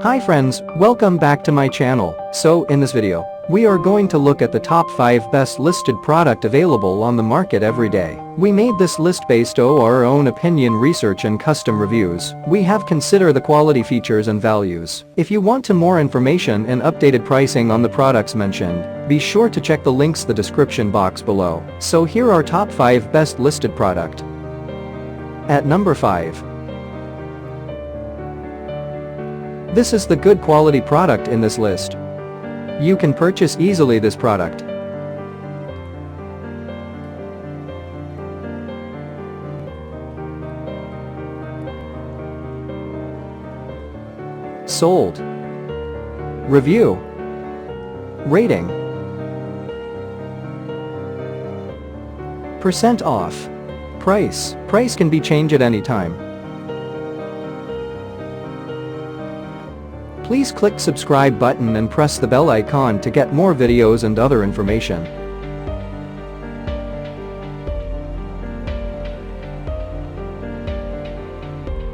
Hi friends, welcome back to my channel. So in this video, we are going to look at the top 5 best listed product available on the market every day. We made this list based on our own opinion, research and custom reviews. We have considered the quality, features and values. If you want more information and updated pricing on the products mentioned, be sure to check the links in the description box below. So here are top 5 best listed product. At number 5. This is the good quality product in this list. You can purchase easily this product. Sold. Review. Rating. Percent off. Price. Price can be changed at any time. Please click subscribe button and press the bell icon to get more videos and other information.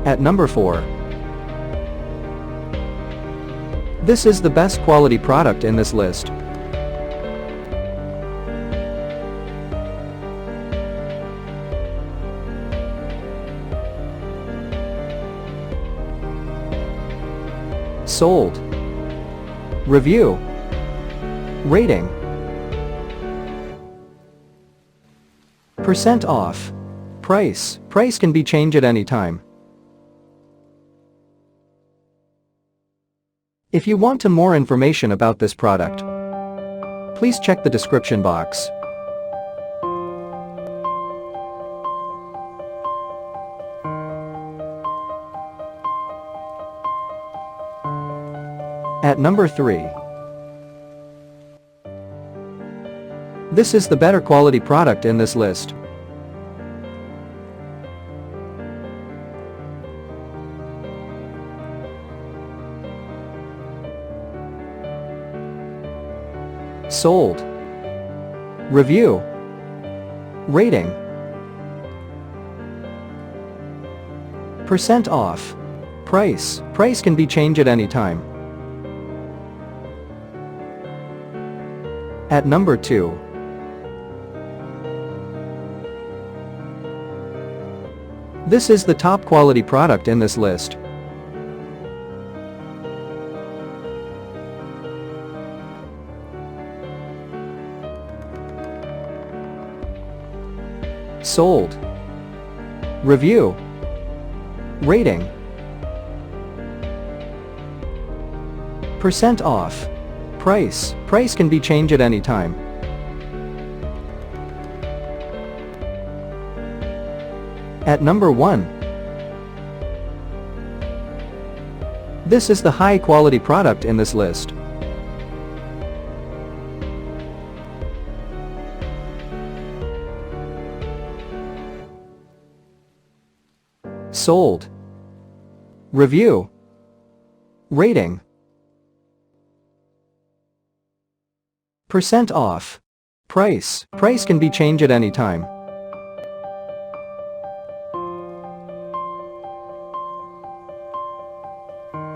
At number 4. This is the best quality product in this list. Sold. Review. Rating. Percent off. Price. Price can be changed at any time. If you want more information about this product, please check the description box. At number 3. This is the better quality product in this list. Sold. Review. Rating. Percent off. Price. Price can be changed at any time. At number 2. This is the top quality product in this list. Sold. Review. Rating. Percent off. Price. Price can be changed at any time. At number 1. This is the high quality product in this list. Sold. Review. Rating. Percent off. Price. Price can be changed at any time.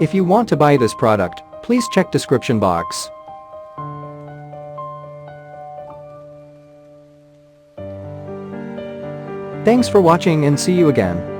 If you want to buy this product, please check description box. Thanks for watching and see you again.